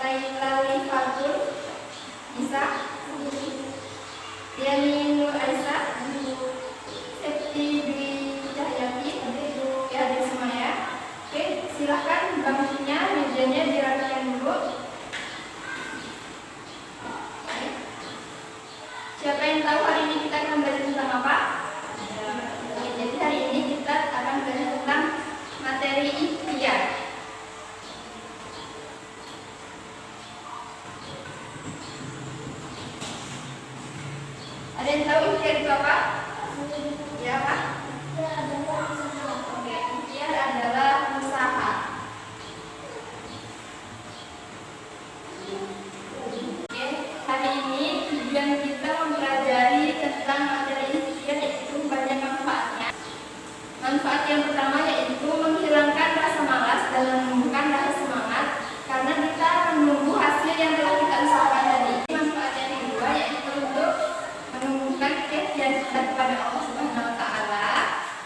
Laila Lifatul bisa. Yani Nur Aisyah, Septi Dwi Cahyati, ya ada semuanya. Oke, silahkan bangkunya, mejanya dirapikan dulu. Siapa yang tahu hari ini kita akan belajar tentang apa? Jadi hari ini kita akan belajar tentang materi ikhtiar. Ada yang tahu ikhtiar itu apa? Ya apa? Oke, ikhtiar adalah usaha. Oke, hari ini tujuan kita mempelajari tentang materi ikhtiar itu banyak manfaatnya. Manfaat yang pertama yaitu menghilangkan rasa malas dan menumbuhkan rasa semangat karena kita menunggu hasil yang telah kita usahakan tadi. Manfaat yang kedua yaitu untuk menumbuhkan keyakinan kita kepada Allah Subhanahu wa Ta'ala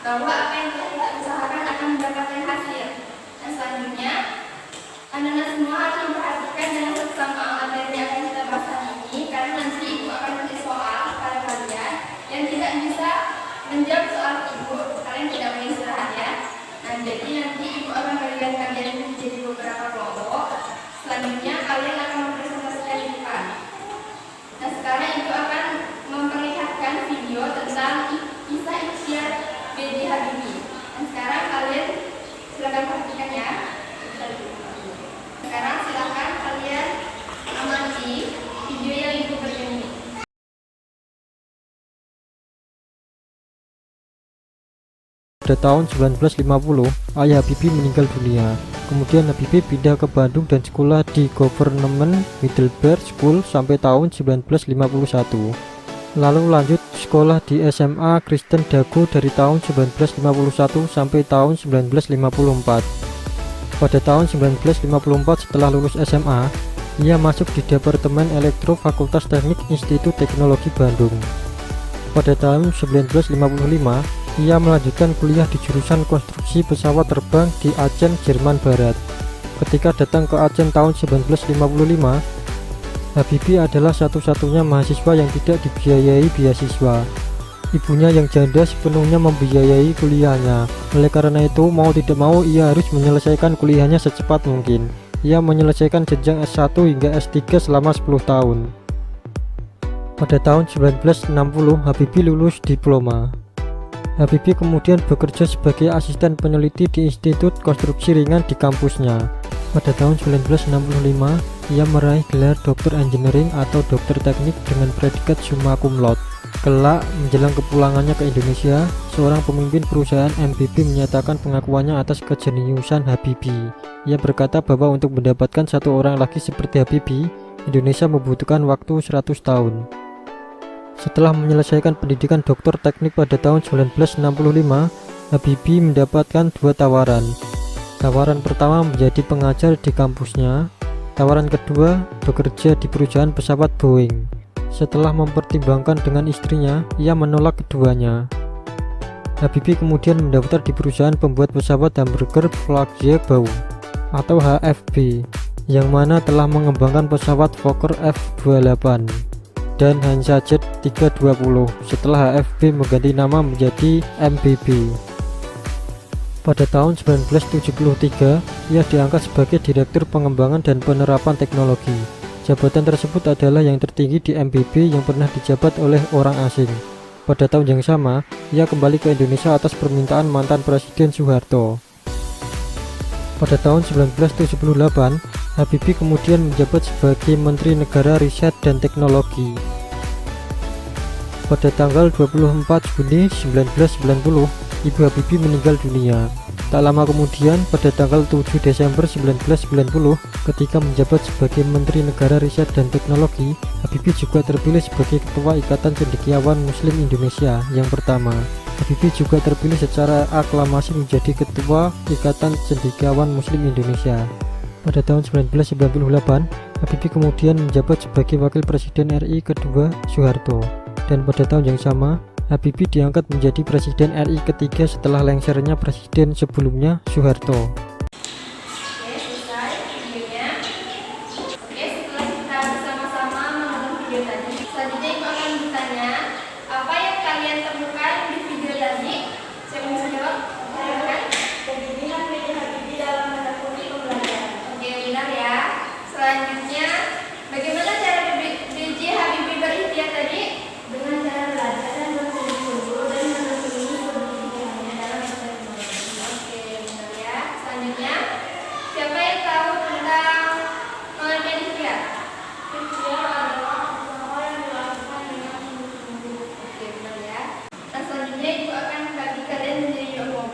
bahwa apa yang telah kita usahakan akan mendapatkan hasil. Dan selanjutnya, anak-anak semua harus memperhatikan dengan seksama materi yang akan kita bahas hari ini karena nanti ibu akan kasih soal pada kalian yang tidak bisa menjawab soal ibu, kalian tidak boleh istirahat ya. Nah, jadi nanti ibu akan berikan kalian menjadi beberapa kelompok. Selanjutnya kalian akan mempresentasikan di depan. Nah, sekarang ibu akan memperlihatkan video tentang kisah ikhtiar B.J. Habibie. Dan sekarang kalian silakan perhatikan ya. Sekarang silakan kalian amati video yang ibu berikan ini. Pada tahun 1950, ayah Habibie meninggal dunia. Kemudian Habibie pindah ke Bandung dan sekolah di Government Heidelberg School sampai tahun 1951. Lalu lanjut sekolah di SMA Kristen Dago dari tahun 1951 sampai tahun 1954. Pada tahun 1954 setelah lulus SMA, ia masuk di Departemen Elektro Fakultas Teknik Institut Teknologi Bandung. Pada tahun 1955, ia melanjutkan kuliah di jurusan konstruksi pesawat terbang di Aachen, Jerman Barat. Ketika datang ke Aachen tahun 1955, Habibie adalah satu-satunya mahasiswa yang tidak dibiayai beasiswa. Ibunya yang janda sepenuhnya membiayai kuliahnya. Oleh karena itu, mau tidak mau ia harus menyelesaikan kuliahnya secepat mungkin. Ia menyelesaikan jenjang S1 hingga S3 selama 10 tahun. Pada tahun 1960, Habibie lulus diploma. Habibie kemudian bekerja sebagai asisten peneliti di Institut Konstruksi Ringan di kampusnya. Pada tahun 1965, ia meraih gelar Doktor Engineering atau Dokter Teknik dengan predikat summa cum laude. Kelak, menjelang kepulangannya ke Indonesia, seorang pemimpin perusahaan MBB menyatakan pengakuannya atas kejeniusan Habibie. Ia berkata bahwa untuk mendapatkan satu orang lagi seperti Habibie, Indonesia membutuhkan waktu 100 tahun. Setelah menyelesaikan pendidikan doktor teknik pada tahun 1965, Habibie mendapatkan dua tawaran. Tawaran pertama menjadi pengajar di kampusnya, tawaran kedua bekerja di perusahaan pesawat Boeing. Setelah mempertimbangkan dengan istrinya, ia menolak keduanya. Habibie kemudian mendaftar di perusahaan pembuat pesawat hamburger Flugzeug atau HFB, yang mana telah mengembangkan pesawat Fokker F-28 dan Hansa Jet 320 setelah HFB mengganti nama menjadi MBB. Pada tahun 1973, ia diangkat sebagai Direktur Pengembangan dan Penerapan Teknologi. Jabatan tersebut adalah yang tertinggi di MBB yang pernah dijabat oleh orang asing. Pada tahun yang sama, ia kembali ke Indonesia atas permintaan mantan Presiden Soeharto. Pada tahun 1978, Habibie kemudian menjabat sebagai Menteri Negara Riset dan Teknologi. Pada tanggal 24 Juni 1990, Ibu Habibie meninggal dunia. Tak lama kemudian, pada tanggal 7 Desember 1990, ketika menjabat sebagai Menteri Negara Riset dan Teknologi, Habibie juga terpilih sebagai Ketua Ikatan Cendekiawan Muslim Indonesia yang pertama. Habibie juga terpilih secara aklamasi menjadi Ketua Ikatan Cendekiawan Muslim Indonesia. Pada tahun 1998, Habibie kemudian menjabat sebagai Wakil Presiden RI kedua Soeharto. Dan pada tahun yang sama, Habibie diangkat menjadi Presiden RI ketiga setelah lengsernya Presiden sebelumnya Soeharto. Oke, selesai videonya. ditemukan di video tadi? Siapa yang bisa jawab? Silakan. Pembimbingan B.J. Habibie dalam menekuni pembelajaran. Oke, benar ya. Selanjutnya, bagaimana cara B.J. Habibie berikhtiar tadi? Dengan cara belajar dan bersungguh-sungguh dan menekuni pembimbingannya dalam berteknologi. Oke, benar ya. Selanjutnya, siapa yang tahu tentang pengertian ikhtiar? Ikhtiar adalah usaha yang dilakukan dengan sungguh-sungguh. Oke, benar ya. Nah, selanjutnya Ibu akan bagi kalian menjadi dua kelompok.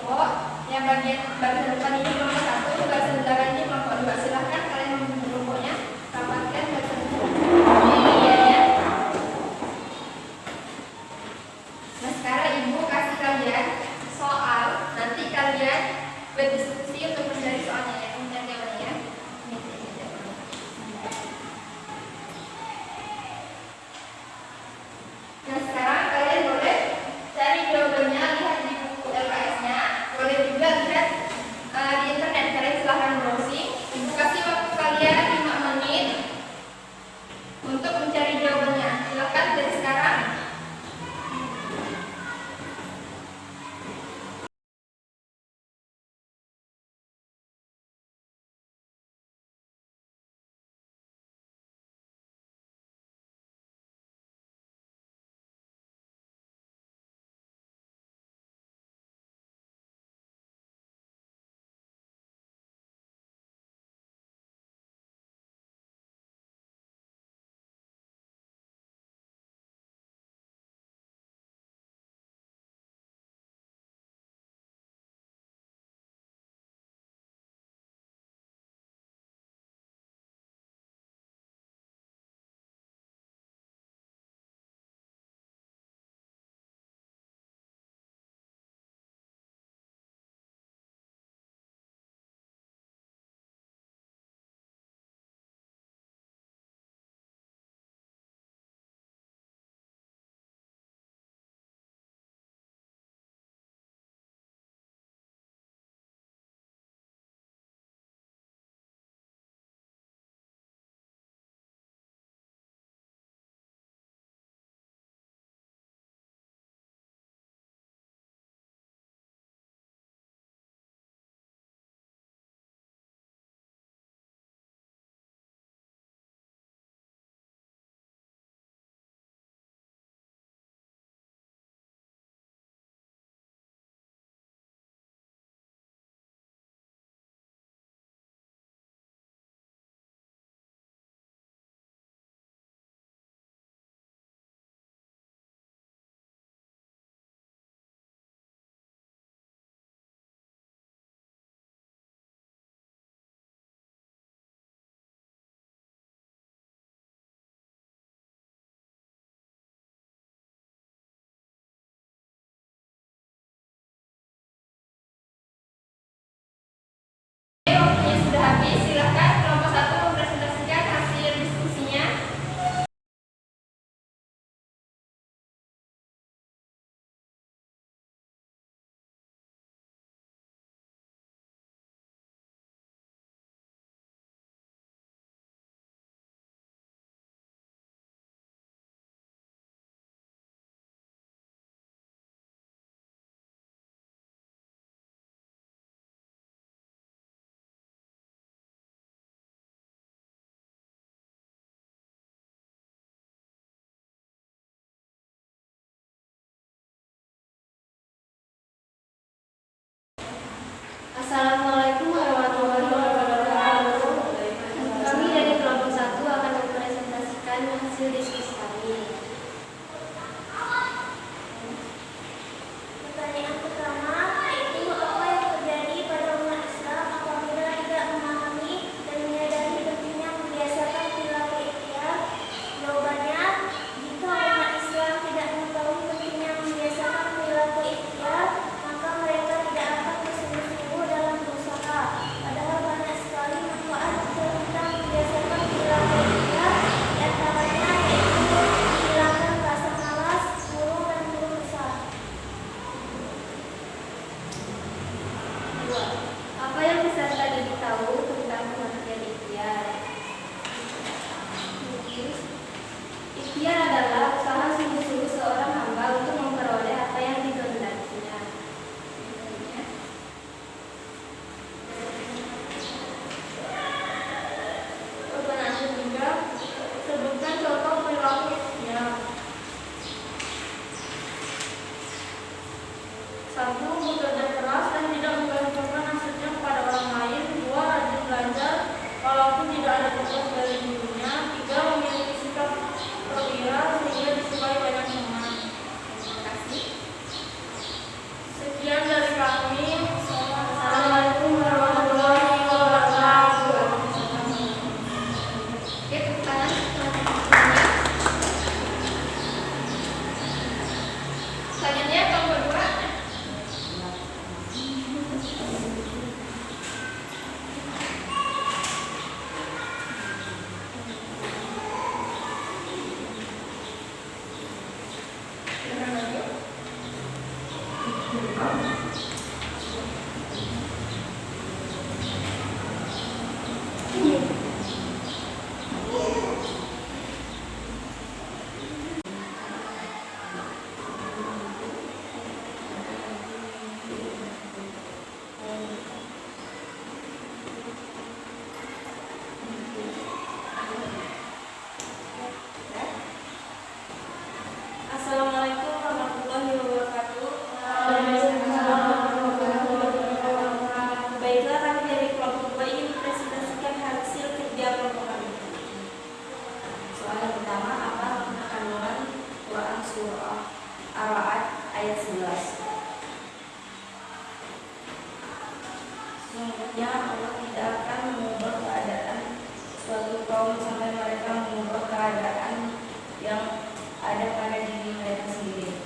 kaum sampai mereka mengubah keadaan yang ada pada diri mereka sendiri.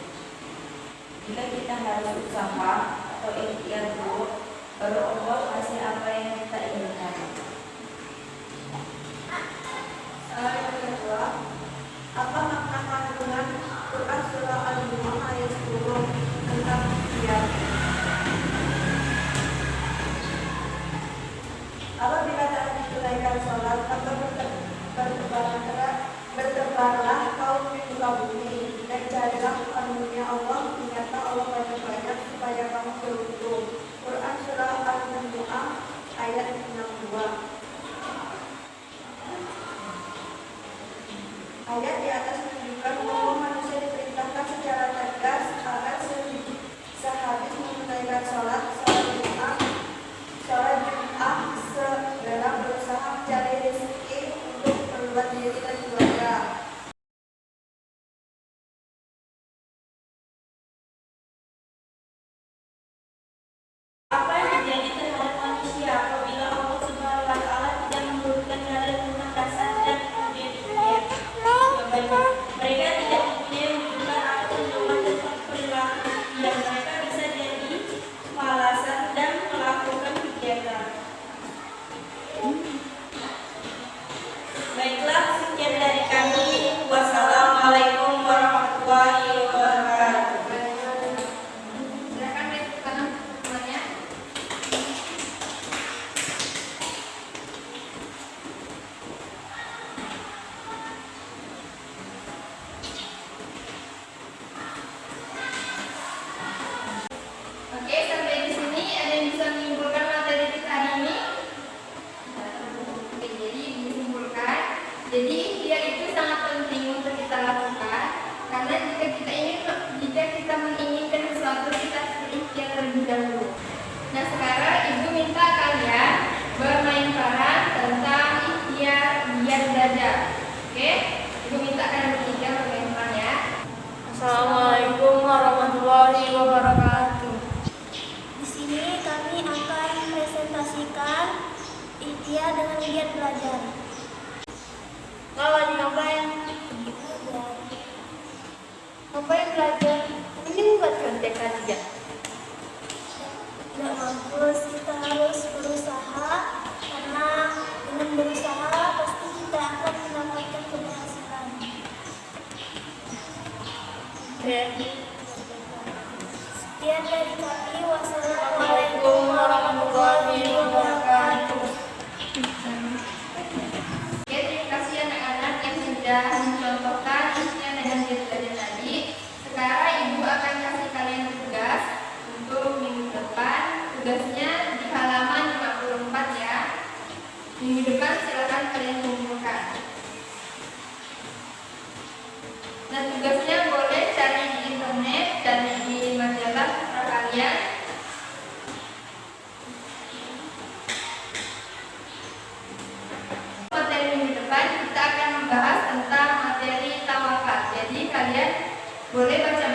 Jika kita harus usaha atau ikhtiar dulu, baru Allah kasih apa yang kita inginkan. Soal yang kedua, apa makna kandungan Quran surah Al-Jumu'ah ayat 10 tentang ikhtiar? Apabila tak ditunaikan sholat atau bertebarlah kaum di muka bumi dan carilah karunia Allah, ingatlah Allah banyak-banyak supaya kamu beruntung. Quran surah Al-Jumu'ah ayat 62. Ayat di atas menunjukkan bahwa manusia diperintahkan secara tegas agar sehabis menunaikan sholat Jumat segera berusaha mencari rezeki untuk keperluan diri dan keluarga. Apa yang terjadi terhadap manusia apabila Allah Subhanahu wa Ta'ala tidak menurunkan dalil tentang dasar dan kemudian ikhtiar? Jawabannya, mereka tidak mempunyai rujukan atau pedoman tentang perilaku yang mereka bisa jadi malasan dan melakukan kegiatan. Baiklah, sekian dari kami. Wassalamualaikum warahmatullahi wabarakatuh. Silakan dilanjutkan semuanya. Oke, sampai di sini ada yang bisa menyimpulkan materi kita hari ini? Oke, jadi disimpulkan. Jadi ikhtiar itu sangat penting untuk kita lakukan karena jika kita menginginkan sesuatu kita harus berikhtiar terlebih dahulu. Nah, sekarang Ibu minta kalian bermain peran tentang ikhtiar biar belajar. Oke? Ibu minta kalian bertiga bermain peran ya. Assalamualaikum warahmatullahi wabarakatuh. Di sini kami akan presentasikan ikhtiar dengan giat belajar. Kalau ngapain? Ngapain belajar? Mending buat contekan aja. Tidak mampu, kita harus berusaha karena dengan berusaha pasti kita akan mendapatkan keberhasilan. Sekian dari kami. Wassalamualaikum warahmatullahi wabarakatuh. Oke, terima kasih anak-anak yang sudah mencontohkan ikhtiar dengan giat belajar tadi. Sekarang Ibu akan kasih kalian tugas untuk minggu depan. Tugasnya di halaman 54 ya. Minggu depan silakan kalian kumpulkan. Nah, tugasnya boleh cari di internet, cari di majalah putra kalian. Materi minggu depan kita akan membahas tentang materi tawakal. Jadi kalian boleh baca